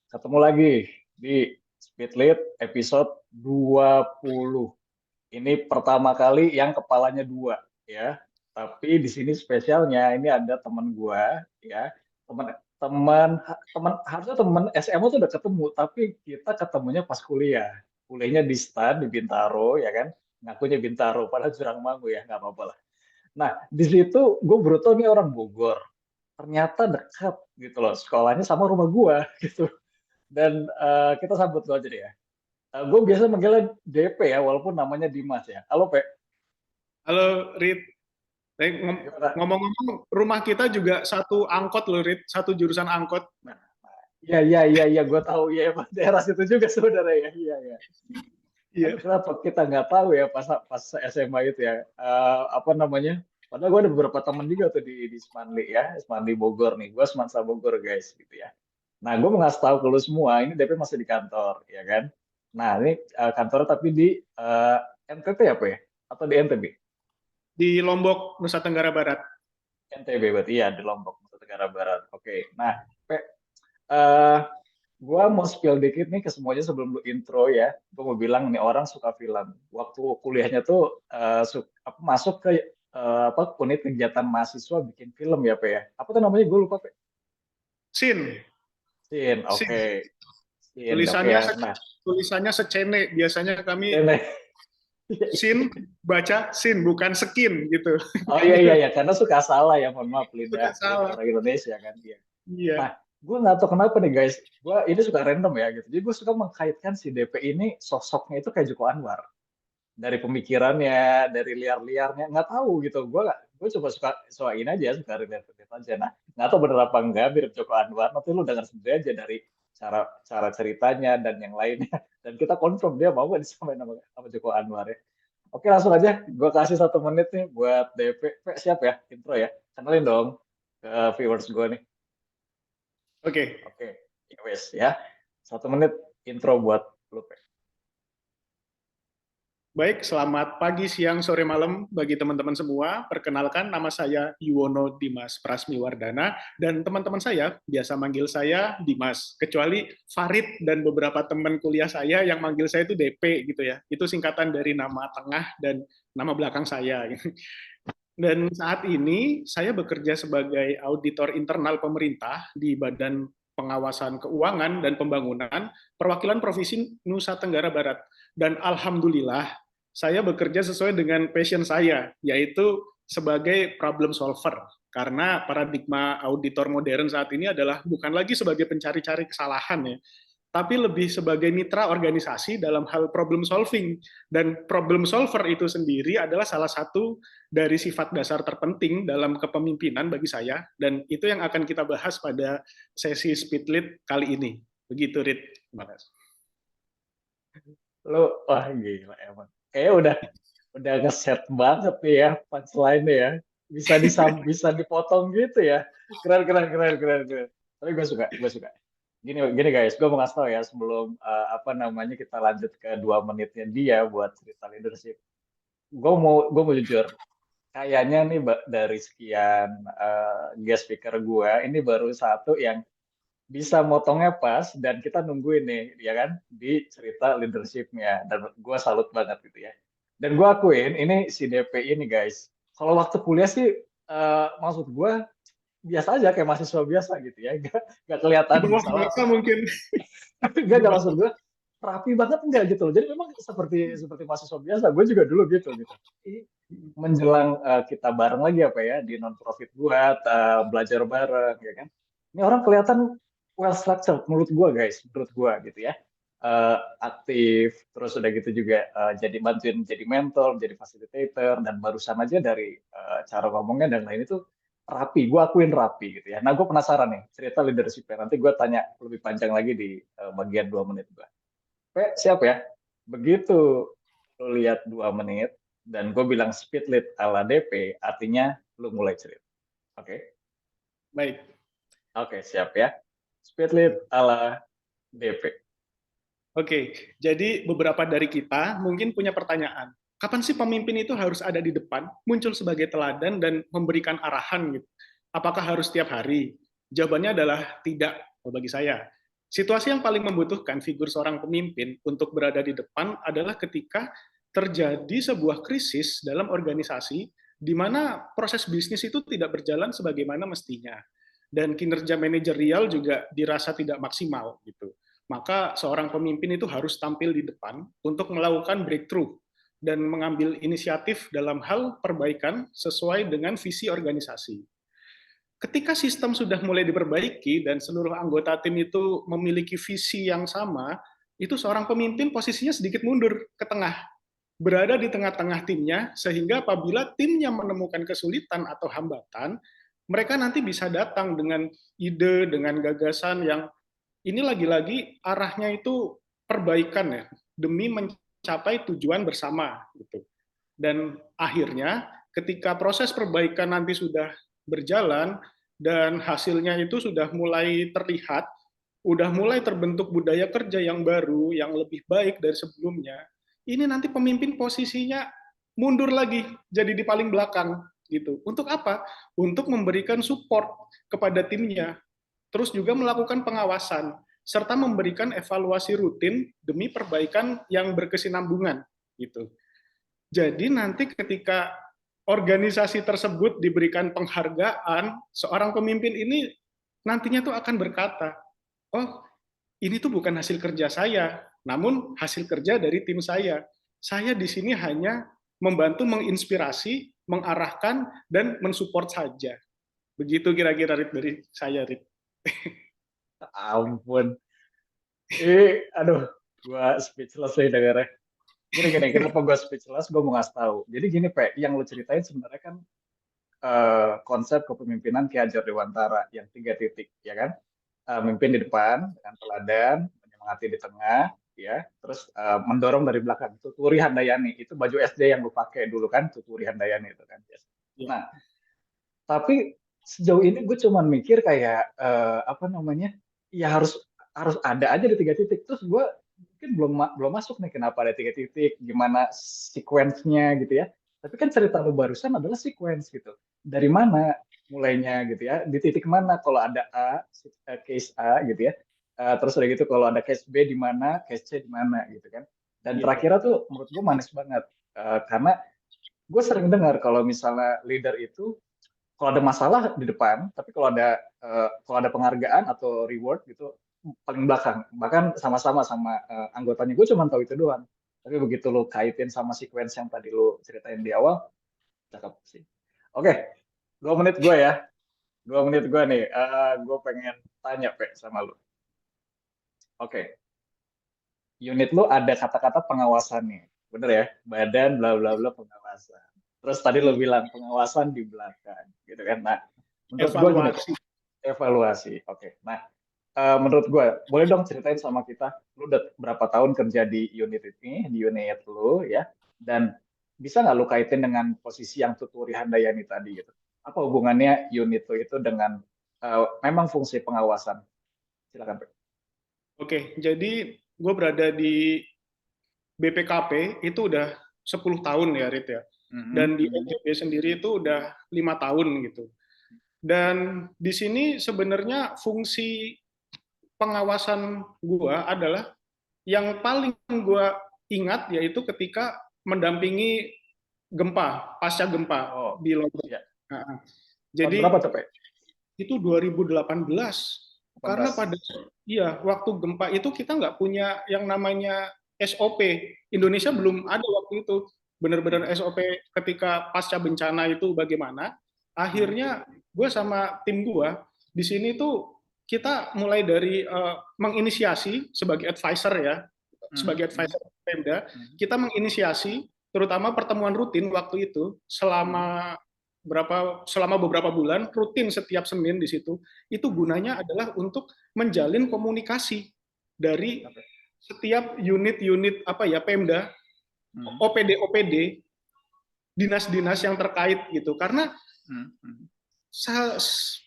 Ketemu lagi di Speedlit episode 20. Ini pertama kali yang kepalanya dua, ya. Tapi di sini spesialnya ini ada teman gua, ya. Teman teman teman harusnya teman SMA tuh udah ketemu, tapi kita ketemunya pas kuliah. Kuliahnya di STAN di Bintaro, ya kan? Ngakunya Bintaro, padahal Jurangmangu ya, nggak apa-apa lah. Nah, di situ gue baru tahu nih orang Bogor. Ternyata dekat gitu loh, sekolahnya sama rumah gua gitu. Dan kita sambut lo aja deh ya. Gue biasa manggilnya DP ya, walaupun namanya Dimas ya. Halo, Pe. Halo, Rit. Gimana? Ngomong-ngomong, rumah kita juga satu angkot loh, Rit. Satu jurusan angkot. Nah, iya, iya, iya, iya, gue tahu. Ya, emang daerah situ juga saudara ya. Iya, iya. Iya. Aduh, kenapa kita nggak tahu ya pas SMA itu ya. Apa namanya? Padahal gue ada beberapa teman juga tuh di Semanli ya. Semanli Bogor nih. Gue Semansa Bogor, guys. Gitu ya. Nah, gue mau ngasih tahu ke lu semua. Ini DP masih di kantor, ya kan? Nah, ini kantornya tapi di eh, NTT apa ya? Atau di NTB? Di Lombok, Nusa Tenggara Barat. NTB berarti ya di Lombok, Nusa Tenggara Barat. Oke, nah, Pe, eh gua mau spill dikit nih ke semuanya sebelum lu intro ya. Gua mau bilang nih orang suka film. Waktu kuliahnya tuh masuk ke apa unit kegiatan mahasiswa bikin film ya, Pe ya. Apa tuh namanya? Gue lupa, Pe. Sin. Sin, Sin. oke. Sin, oke Tulisannya ya. Nah, tulisannya secene. Biasanya kami Sin. sin baca sin, bukan skin gitu. Oh iya iya iya, karena suka salah ya, mohon maaf lidah Suka lidah salah. orang Indonesia kan dia. Nah, Iya. gue nggak tahu kenapa nih guys, gue ini suka random ya gitu. Jadi gue suka mengkaitkan si DP ini sosoknya itu kayak Joko Anwar dari pemikirannya, dari liar-liarnya, nggak tahu gitu. Gue coba suka ini aja, suka relate aja. Nah, nggak tahu bener apa enggak mirip Joko Anwar. Nanti lu dengar sendiri aja dari cara cara ceritanya dan yang lainnya. Dan kita confirm dia mau nggak disamain sama Joko Anwar ya. Oke, langsung aja. Gue kasih 1 menit nih buat DP. Siap ya, intro ya. Kenalin dong ke viewers gue nih. Oke. Oke, ya wes ya. 1 menit intro buat lu, Pe. Baik, selamat pagi, siang, sore, malam bagi teman-teman semua. Perkenalkan, nama saya Yuwono Dimas Prasmiwardana, dan teman-teman saya biasa manggil saya Dimas, kecuali Farid dan beberapa teman kuliah saya yang manggil saya itu DP gitu ya. Itu singkatan dari nama tengah dan nama belakang saya. Dan saat ini saya bekerja sebagai auditor internal pemerintah di Badan Pengawasan Keuangan dan Pembangunan Perwakilan Provinsi Nusa Tenggara Barat. Dan alhamdulillah saya bekerja sesuai dengan passion saya, yaitu sebagai problem solver. Karena paradigma auditor modern saat ini adalah bukan lagi sebagai pencari-cari kesalahan ya, tapi lebih sebagai mitra organisasi dalam hal problem solving. Dan problem solver itu sendiri adalah salah satu dari sifat dasar terpenting dalam kepemimpinan bagi saya, dan itu yang akan kita bahas pada sesi Speedlit kali ini. Begitu, Rit. Terima kasih. Lu, wah gila emang. Kayaknya udah ngeset banget nih ya punchline-nya ya. Bisa dipotong gitu ya. Keren, keren, keren, keren, keren. Tapi gue suka, gue suka. Gini, gini guys, gue mau ngasih tau ya sebelum apa namanya kita lanjut ke 2 menitnya dia buat cerita leadership. Gue mau jujur, kayaknya nih dari sekian guest speaker gue, ini baru satu yang bisa motongnya pas dan kita nungguin nih, ya kan, di cerita leadershipnya. Dan gue salut banget gitu ya. Dan gue akuin ini si DP ini guys, kalau waktu kuliah sih maksud gue biasa aja kayak mahasiswa biasa gitu ya, gak Di kelihatan bawah misalnya masa mungkin. gak maksud gue rapi banget enggak gitu loh. Jadi memang seperti seperti mahasiswa biasa. Gue juga dulu gitu. Menjelang kita bareng lagi apa ya di non profit buat belajar bareng ya kan. Ini orang kelihatan well structured menurut gue guys, menurut gue gitu ya. Aktif, terus udah gitu juga jadi bantuin jadi mentor, jadi facilitator, dan barusan aja dari cara ngomongnya dan lain itu rapi, gue akuin rapi gitu ya. Nah gue penasaran nih cerita leadership-nya, nanti gue tanya lebih panjang lagi di bagian 2 menit gue. Siap ya? Begitu lu lihat 2 menit, dan gue bilang speed lead ala DP, artinya lu mulai cerita. Oke? Baik. Oke, siap ya. Speed lead ala DP. Oke, jadi beberapa dari kita mungkin punya pertanyaan. Kapan sih pemimpin itu harus ada di depan, muncul sebagai teladan dan memberikan arahan gitu? Apakah harus setiap hari? Jawabannya adalah tidak bagi saya. Situasi yang paling membutuhkan figur seorang pemimpin untuk berada di depan adalah ketika terjadi sebuah krisis dalam organisasi di mana proses bisnis itu tidak berjalan sebagaimana mestinya dan kinerja manajerial juga dirasa tidak maksimal gitu. Maka seorang pemimpin itu harus tampil di depan untuk melakukan breakthrough dan mengambil inisiatif dalam hal perbaikan sesuai dengan visi organisasi. Ketika sistem sudah mulai diperbaiki dan seluruh anggota tim itu memiliki visi yang sama, itu seorang pemimpin posisinya sedikit mundur ke tengah, berada di tengah-tengah timnya, sehingga apabila timnya menemukan kesulitan atau hambatan, mereka nanti bisa datang dengan ide, dengan gagasan yang ini lagi-lagi arahnya itu perbaikan ya, demi mencapai tujuan bersama gitu. Dan akhirnya ketika proses perbaikan nanti sudah berjalan dan hasilnya itu sudah mulai terlihat, udah mulai terbentuk budaya kerja yang baru, yang lebih baik dari sebelumnya, ini nanti pemimpin posisinya mundur lagi, jadi di paling belakang gitu. Untuk apa? Untuk memberikan support kepada timnya, terus juga melakukan pengawasan serta memberikan evaluasi rutin demi perbaikan yang berkesinambungan gitu. Jadi nanti ketika organisasi tersebut diberikan penghargaan, seorang pemimpin ini nantinya tuh akan berkata, oh ini tuh bukan hasil kerja saya, namun hasil kerja dari tim saya. Saya di sini hanya membantu menginspirasi, mengarahkan, dan mensupport saja. Begitu kira-kira Rit, dari saya, Rit. Ampun. Aduh, gua speechless nih dengarnya. Gini, kenapa gua speechless? Gua mau ngasih tahu. Jadi gini, Pe, yang lu ceritain sebenarnya kan konsep kepemimpinan Ki Hajar Dewantara yang 3 titik, ya kan? Memimpin di depan dengan teladan, menyemangati di tengah, ya, terus mendorong dari belakang. Tuturi Handayani, itu baju SD yang lu pakai dulu kan, Tuturi Handayani itu kan. Yes. Ya. Nah, tapi sejauh ini gue cuman mikir kayak apa namanya, ya harus ada aja di 3 titik. Terus gue mungkin belum masuk nih kenapa ada 3 titik, gimana sequence-nya gitu ya. Tapi kan cerita lu barusan adalah sequence gitu. Dari mana mulainya gitu ya? Di titik mana kalau ada case A gitu ya. Terus udah gitu kalau ada case B di mana, case C di mana gitu kan. Dan terakhirnya tuh menurut gue manis banget. Karena gue sering dengar kalau misalnya leader itu kalau ada masalah di depan, tapi kalau ada penghargaan atau reward gitu paling belakang. Bahkan sama-sama sama anggotanya gue cuma tahu itu doang. Tapi begitu lo kaitin sama sequence yang tadi lo ceritain di awal, cakep sih. Oke, 2 menit gue ya. 2 menit gue nih. Gue pengen tanya Pe sama lo. Oke, unit lo ada kata-kata pengawasannya, bener ya? Badan bla bla bla pengawasan. Terus tadi lo bilang pengawasan di belakang, gitu kan? Nah, menurut gue gini, evaluasi. Oke. Nah, menurut gue, boleh dong ceritain sama kita, lu udah berapa tahun kerja di unit ini, di unit lu ya, dan bisa nggak lu kaitin dengan posisi yang Tuturi Handayani tadi gitu? Apa hubungannya unit lu itu dengan memang fungsi pengawasan? Silakan, Pak. Oke, jadi gue berada di BPKP itu udah 10 tahun ya, Rit ya. Dan di NTB sendiri itu udah 5 tahun gitu. Dan di sini sebenarnya fungsi pengawasan gue adalah yang paling gue ingat yaitu ketika mendampingi gempa, pasca gempa di Lombok. Ya. Nah, jadi berapa tuh, Pak? Itu 2018. Karena pada waktu gempa itu kita nggak punya yang namanya SOP. Indonesia belum ada waktu itu. Benar-benar SOP ketika pasca bencana itu bagaimana. Akhirnya gue sama tim gue di sini tuh kita mulai dari menginisiasi sebagai advisor ya, sebagai advisor Pemda, kita menginisiasi terutama pertemuan rutin waktu itu selama beberapa bulan rutin setiap Senin di situ. Itu gunanya adalah untuk menjalin komunikasi dari setiap unit-unit Pemda, OPD dinas-dinas yang terkait gitu. Karena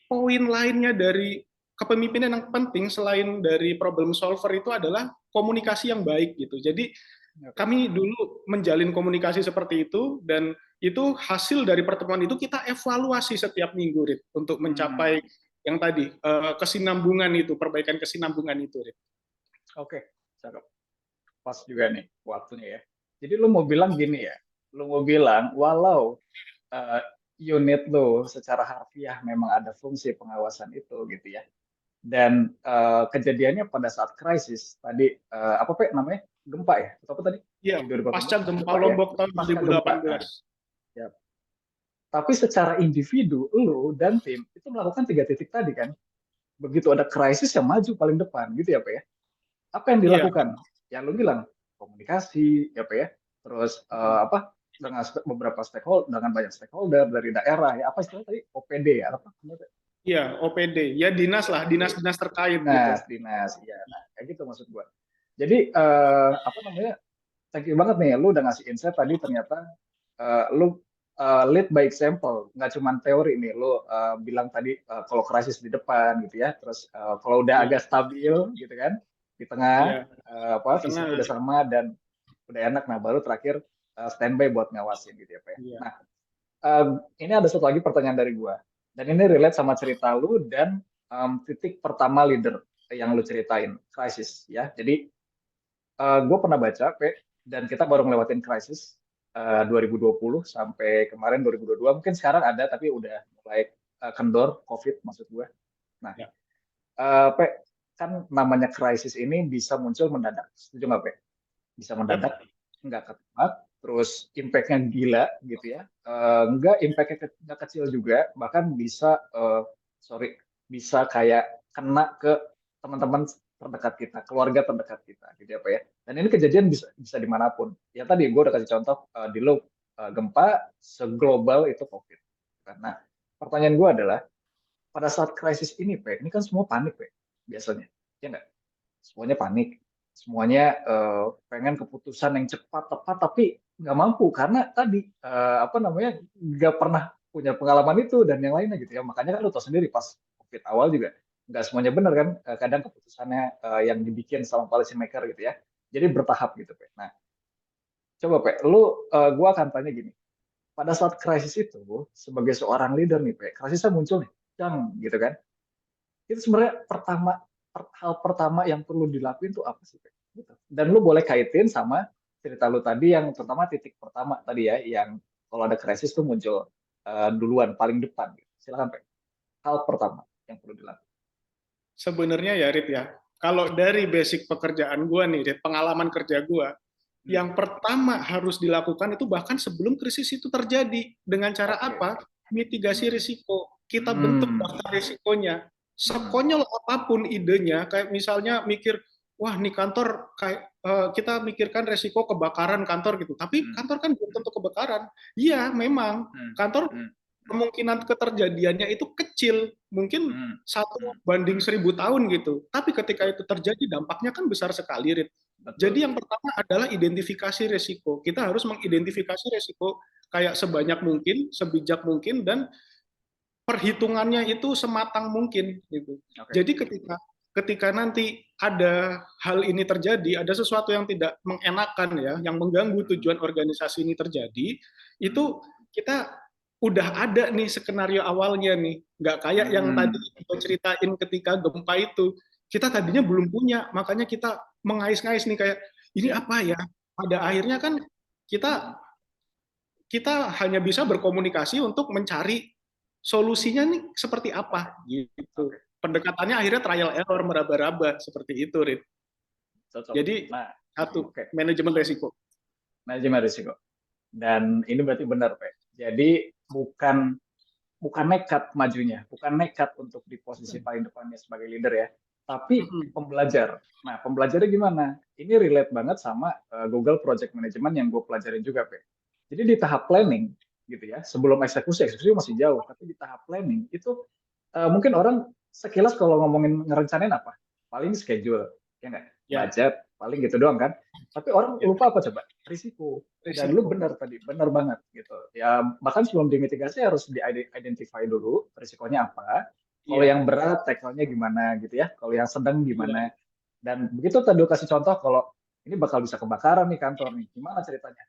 poin lainnya dari kepemimpinan yang penting selain dari problem solver itu adalah komunikasi yang baik gitu. Jadi kami dulu menjalin komunikasi seperti itu dan itu hasil dari pertemuan itu kita evaluasi setiap minggu Rit, untuk mencapai yang tadi kesinambungan itu, perbaikan kesinambungan itu, Rit. Oke, cakep. Pas juga nih waktunya ya. Jadi lu mau bilang gini ya, lu mau bilang walau eh, unit lu secara harfiah memang ada fungsi pengawasan itu gitu ya. Dan kejadiannya pada saat krisis tadi apa Pak namanya? Gempa ya? Atau apa tadi? Iya, Di 2018 pasca gempa gempa ya. Lombok tahun Pasca gempa. 2018. Nah, ya. Tapi secara individu lu dan tim itu melakukan 3 titik tadi kan. Begitu ada krisis yang maju paling depan gitu ya Pak ya. Apa yang Iya. dilakukan? Yang lu bilang komunikasi ya Pak ya. Terus apa dengan beberapa stakeholder, dengan banyak stakeholder dari daerah ya apa istilahnya tadi OPD ya apa? Iya, OPD. Ya dinas lah, dinas-dinas terkait gitu. Dinas, ya. Nah, kayak gitu maksud gua. Jadi apa namanya? Thank you banget nih, lu udah ngasih insight tadi ternyata lu lead by example, nggak cuma teori nih. Lu bilang tadi kalau krisis di depan gitu ya, terus kalau udah Iya. agak stabil gitu kan, di tengah Iya. apa Di tengah. visinya udah sama dan udah enak, nah baru terakhir standby buat ngawasin gitu ya Pak ya. Iya. Nah, ini ada satu lagi pertanyaan dari gua. Dan ini relate sama cerita lu dan titik pertama leader yang lu ceritain, krisis ya. Jadi gue pernah baca, Pe, dan kita baru ngelewatin krisis 2020 sampai kemarin 2022. Mungkin sekarang ada, tapi udah mulai kendor, COVID maksud gue. Nah, Ya. Pe, kan namanya krisis ini bisa muncul mendadak. Setuju nggak, Pe? Bisa mendadak, nggak ketebak, terus impact-nya gila gitu ya. Nggak impact-nya nggak kecil juga, bahkan bisa, bisa kayak kena ke teman-teman terdekat kita, keluarga terdekat kita, gitu ya Pak ya. Dan ini kejadian bisa dimanapun. Ya tadi gue udah kasih contoh di lo gempa seglobal itu COVID. Nah, pertanyaan gue adalah pada saat krisis ini Pak, ini kan semua panik Pak, biasanya, ya nggak? Semuanya panik, semuanya pengen keputusan yang cepat, tepat, tapi nggak mampu karena tadi apa namanya nggak pernah punya pengalaman itu dan yang lainnya gitu ya. Makanya kan lo tau sendiri pas COVID awal juga nggak semuanya benar kan. Kadang keputusannya yang dibikin sama policy maker gitu ya. Jadi bertahap gitu, Pak. Nah, coba Pak, gua akan tanya gini. Pada saat krisis itu, sebagai seorang leader nih, Pak, krisisnya muncul nih, dang, gitu kan itu sebenarnya hal pertama yang perlu dilakuin tuh apa sih Pe? Gitu. Dan lu boleh kaitin sama cerita lu tadi yang terutama titik pertama tadi ya yang kalau ada krisis tuh muncul duluan paling depan gitu. Silakan Pe. Hal pertama yang perlu dilakukan. Sebenarnya ya, Rit ya, kalau dari basic pekerjaan gue nih, Rit, pengalaman kerja gue, yang pertama harus dilakukan itu bahkan sebelum krisis itu terjadi. Dengan cara apa? Mitigasi risiko. Kita bentuk daftar risikonya. Sekonyol apapun idenya, kayak misalnya mikir, wah nih kantor kayak kita mikirkan resiko kebakaran kantor gitu. Tapi kantor kan belum tentu kebakaran. Iya, memang kantor kemungkinan keterjadiannya itu kecil, mungkin 1/1000 tahun gitu. Tapi ketika itu terjadi, dampaknya kan besar sekali, Rit. Jadi yang pertama adalah identifikasi resiko. Kita harus mengidentifikasi resiko kayak sebanyak mungkin, sebijak mungkin, dan perhitungannya itu sematang mungkin. Gitu. Jadi ketika nanti ada hal ini terjadi, ada sesuatu yang tidak mengenakan ya, yang mengganggu tujuan organisasi ini terjadi, itu kita udah ada nih skenario awalnya nih, nggak kayak yang tadi kita ceritain ketika gempa itu, kita tadinya belum punya, makanya kita mengais-ngais nih kayak ini apa ya? Pada akhirnya kan kita hanya bisa berkomunikasi untuk mencari solusinya nih seperti apa gitu. Pendekatannya akhirnya trial error meraba-raba seperti itu, Rit. Jadi manajemen resiko. Manajemen risiko. Dan ini berarti benar, Pak. Jadi bukan nekat majunya, bukan nekat untuk di posisi paling depannya sebagai leader ya, tapi pembelajar. Nah, pembelajarnya gimana? Ini relate banget sama Google Project Management yang gue pelajarin juga, Pak. Jadi di tahap planning gitu ya, sebelum eksekusi masih jauh, tapi di tahap planning itu mungkin orang sekilas kalau ngomongin ngerencanain apa? Paling schedule, ya nggak? Budget, paling gitu doang kan. Tapi orang lupa apa coba? Risiko. Dan lu benar tadi, benar banget gitu. Ya bahkan sebelum dimitigasi harus di-identify dulu risikonya apa. Kalau yang berat, tackle-nya gimana gitu ya. Kalau yang sedang gimana. Dan begitu tadi kasih contoh kalau ini bakal bisa kebakaran nih kantor nih. Gimana ceritanya?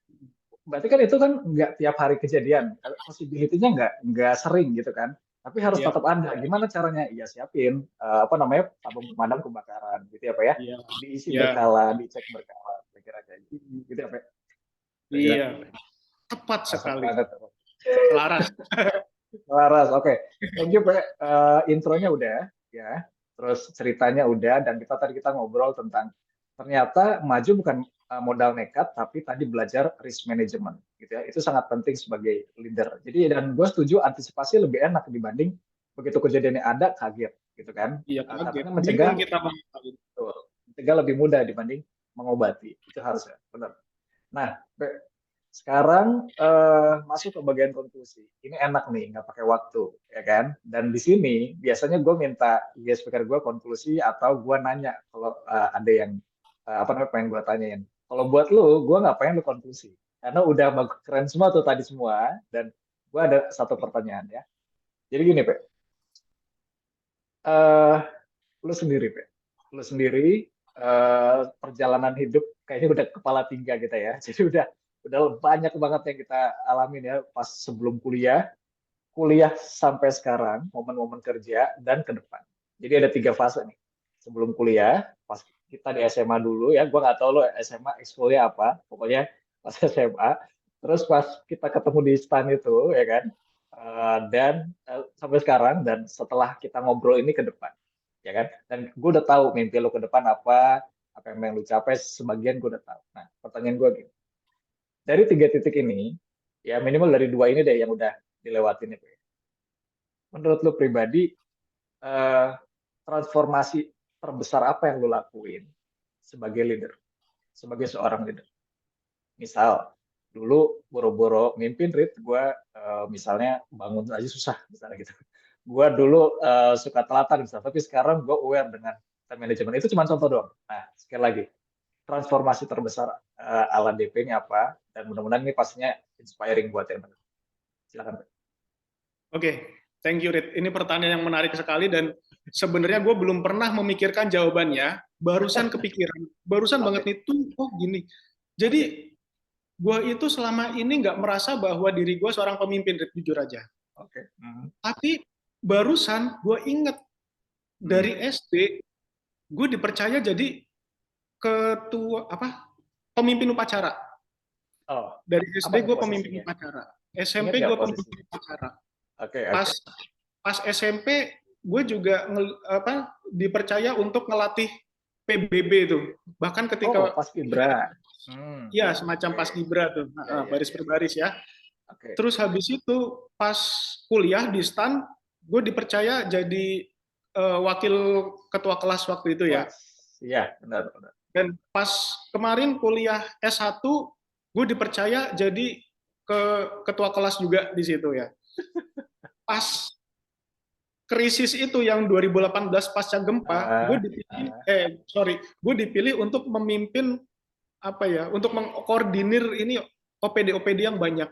Berarti kan itu kan nggak tiap hari kejadian. Possibility-nya nggak sering gitu kan. Tapi harus Iya, tetap ada. Gimana caranya? Ya siapin apa namanya tabung pemadam kebakaran, gitu ya Pak ya. iya, Diisi iya, berkala, dicek berkala, kira-kira kayak gitu. Gitu ya Pak. Kira-kira iya, tepat asap sekali, banget. selaras. Laras, oke. Thank you, Pak. Intronya udah, ya. Terus ceritanya udah, dan kita ngobrol tentang ternyata maju bukan modal nekat, tapi tadi belajar risk management, gitu ya. Itu sangat penting sebagai leader. Jadi dan gue setuju antisipasi lebih enak dibanding begitu kejadiannya ada kaget, gitu kan? Iya, kaget, Katanya bingung mencegah, kita mau ngapain. betul. Mencegah lebih mudah dibanding mengobati. Itu harusnya, benar. Nah, sekarang masuk ke bagian konklusi. Ini enak nih, nggak pakai waktu, ya kan? Dan di sini biasanya gue minta guest speaker gue konklusi atau gue nanya kalau ada yang apa namanya pengen gue tanyain. Kalau buat lu, gue nggak pengen lu konklusi karena udah keren semua tuh tadi semua. Dan gue ada satu pertanyaan ya. Jadi gini, Pe. Eh, lu sendiri, Pe. Lu sendiri perjalanan hidup kayaknya udah kepala tiga kita ya. Jadi udah banyak banget yang kita alamin ya pas sebelum kuliah, kuliah sampai sekarang, momen-momen kerja dan ke depan. Jadi ada tiga fase nih. Sebelum kuliah, pas kita di SMA dulu ya, gua nggak tahu lo SMA ekskulnya apa, pokoknya pas SMA. Terus pas kita ketemu di stan itu ya kan, dan sampai sekarang dan setelah kita ngobrol ini ke depan, ya kan. Dan gue udah tahu mimpi lo ke depan apa yang pengen lo capai, sebagian gue udah tahu. Nah, pertanyaan gue gini, dari tiga titik ini, ya minimal dari dua ini deh yang udah dilewatin itu. Menurut lo pribadi, eh, transformasi terbesar apa yang lo lakuin sebagai leader, sebagai seorang leader? Misal, dulu boro-boro mimpin, Rit, gue misalnya bangun aja susah, misalnya gitu. Gue dulu suka telatan, misalnya, tapi sekarang gue aware dengan time management. Itu cuma contoh doang. Nah, sekali lagi, transformasi terbesar ala DP ini apa? Dan mudah-mudahan ini pastinya inspiring buat yang dengar. Silakan, Pak. Oke, thank you, Rit. Ini pertanyaan yang menarik sekali dan sebenarnya gue belum pernah memikirkan jawabannya. Barusan kepikiran, barusan banget Oke, nih tuh, oh gini. oke, Jadi gue itu selama ini nggak merasa bahwa diri gue seorang pemimpin, Rit, jujur aja. oke. Hmm, Tapi barusan gue inget hmm. dari SD, gue dipercaya jadi ketua apa pemimpin upacara. Oh, Dari apa SD nih gue pemimpin posisinya? upacara, Ingat SMP nggak gue pemimpin posisinya? upacara. Oke, Pas oke. pas SMP gue juga dipercaya untuk ngelatih PBB itu. Bahkan Oh, ketika pas Ibra. Hmm, ya semacam oke. pas Gibra tuh, Ya, ya, baris ya. per baris ya. Oke. Terus habis itu pas kuliah di STAN, gue dipercaya jadi wakil ketua kelas waktu itu ya. Kelas. Iya, benar, benar. Dan pas kemarin kuliah S1, gue dipercaya jadi ke ketua kelas juga di situ ya. Pas krisis itu yang 2018 pasca gempa, gue Ah, dipilih, ah, gue dipilih untuk memimpin apa ya, untuk mengkoordinir ini OPD-OPD yang banyak.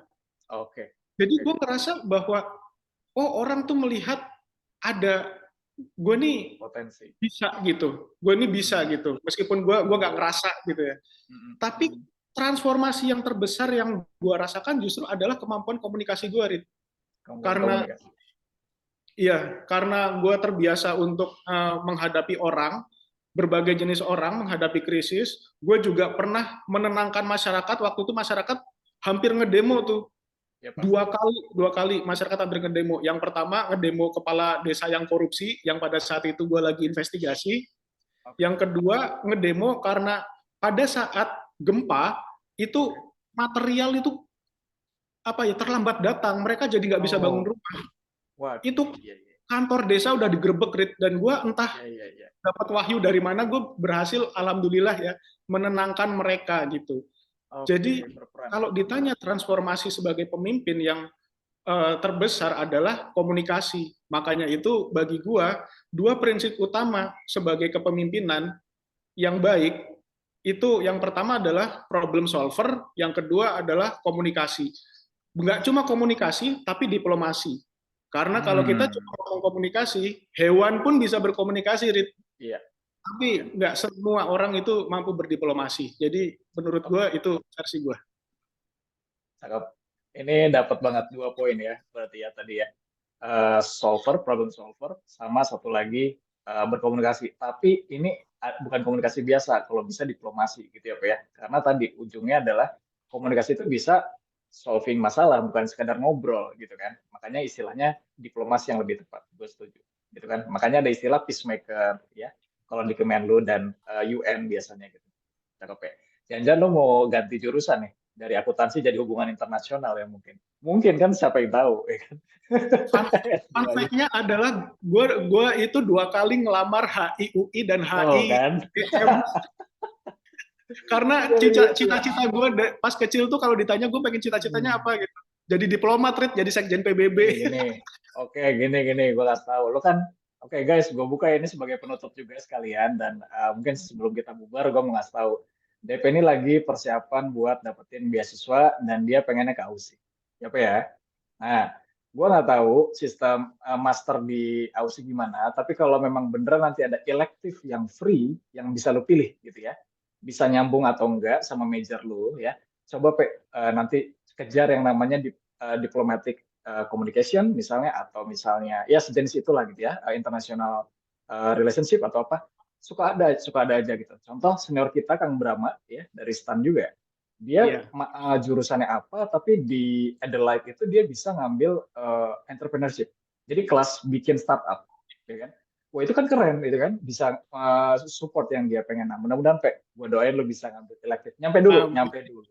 oke, Jadi oke. gue ngerasa bahwa oh orang tuh melihat ada gue nih Potensi. bisa gitu, gue nih bisa Hmm, gitu, meskipun gue nggak betul. ngerasa gitu ya. Hmm, Tapi hmm. transformasi yang terbesar yang gue rasakan justru adalah kemampuan komunikasi gue, Rit. Kemampuan Karena komunikasi. iya, karena gue terbiasa untuk menghadapi orang, berbagai jenis orang, menghadapi krisis. Gue juga pernah menenangkan masyarakat. Waktu itu masyarakat hampir ngedemo tuh. Ya pasti. Dua kali masyarakat hampir ngedemo. Yang pertama ngedemo kepala desa yang korupsi, yang pada saat itu gue lagi investigasi. Oke, Yang kedua ngedemo karena pada saat gempa itu oke. material itu apa ya terlambat datang, mereka jadi nggak bisa bangun Oh, rumah. waduh. Itu Iya, iya. kantor desa udah digerebek, Rit. Dan gue entah Iya, iya, iya. dapat wahyu dari mana, gue berhasil alhamdulillah ya menenangkan mereka gitu. Jadi Oke, berperan. kalau ditanya transformasi sebagai pemimpin yang terbesar adalah komunikasi. Makanya itu bagi gue dua prinsip utama sebagai kepemimpinan yang baik itu yang pertama adalah problem solver, yang kedua adalah komunikasi. Nggak cuma komunikasi, tapi diplomasi. Karena kalau kita cuma Hmm, ngomong komunikasi, hewan pun bisa berkomunikasi, Rit. iya, iya. Tapi nggak semua orang itu mampu berdiplomasi. Jadi menurut gue Oke, itu versi gue. cakep. Ini dapat banget 2 poin ya, berarti ya tadi ya. problem solver, sama satu lagi berkomunikasi. Tapi ini bukan komunikasi biasa, kalau bisa diplomasi gitu ya Pak ya. Karena tadi ujungnya adalah komunikasi itu bisa solving masalah, bukan sekadar ngobrol gitu kan. Makanya istilahnya diplomasi yang lebih tepat, gue setuju. Gitu kan. Makanya ada istilah peacemaker ya, kalau di Kemenlu dan UN biasanya gitu. Cakep ya. Jangan-jangan lo mau ganti jurusan nih dari akuntansi jadi hubungan internasional ya mungkin. Mungkin kan siapa yang tahu ya kan. Fun, fun S2-nya. fact-nya adalah gue itu 2 kali ngelamar HI UI dan Tuh HI kan. UGM karena Luar biasa. cita-cita gue pas kecil tuh kalau ditanya gue pengen cita-citanya Hmm. apa gitu. Jadi diplomat, Rit, jadi sekjen PBB. Gini. Oke, gini. Gue kasih tahu. Lo kan, oke guys, gue buka ini sebagai penutup juga sekalian. Dan mungkin sebelum kita bubar, gue mau ngasih tahu. DP ini lagi persiapan buat dapetin beasiswa dan dia pengennya ke AUSI. Siapa ya? Nah, gue nggak tahu sistem master di AUSI gimana. Tapi kalau memang beneran nanti ada elective yang free, yang bisa lo pilih gitu ya. Bisa nyambung atau enggak sama major lo ya. Coba nanti kejar yang namanya diplomatic communication misalnya atau misalnya ya sejenis itulah gitu ya international relationship atau apa suka ada aja gitu. Contoh senior kita Kang Brahma ya dari STAN juga dia Iya. jurusannya apa tapi di Adelaide itu dia bisa ngambil entrepreneurship. Jadi kelas bikin startup ya kan. Wah itu kan keren itu kan bisa support yang dia pengen. Nah, mudah-mudahan gue doain lo bisa ngambil elective. Nyampe dulu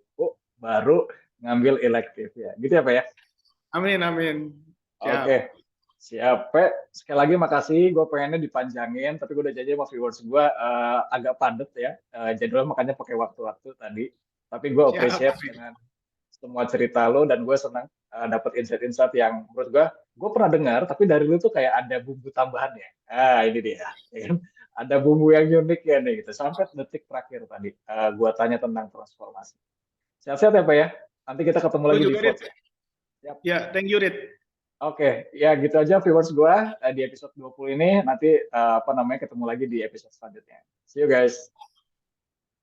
baru ngambil elective ya. Gitu ya Pak ya. Amin, amin. Oke, Siap. siap. Pe. Sekali lagi makasih, gue pengennya dipanjangin, tapi gue udah janji sama viewers gue agak padat ya. Jadwalnya makanya pakai waktu-waktu tadi. Tapi gue Siap, appreciate amin. dengan semua cerita lo dan gue senang dapat insight-insight yang menurut gue pernah dengar, tapi dari lo tuh kayak ada bumbu tambahan ya. Ini dia. Ya kan? Ada bumbu yang unik ya nih gitu. Sampai detik terakhir tadi, gue tanya tentang transformasi. Sehat-sehat ya Pak ya. Nanti kita ketemu Lu lagi di juga, Rit. vote ya. Siap. Ya, thank you, Rit. Oke, ya gitu aja viewers gua di episode 20 ini. Nanti apa namanya ketemu lagi di episode selanjutnya. See you guys.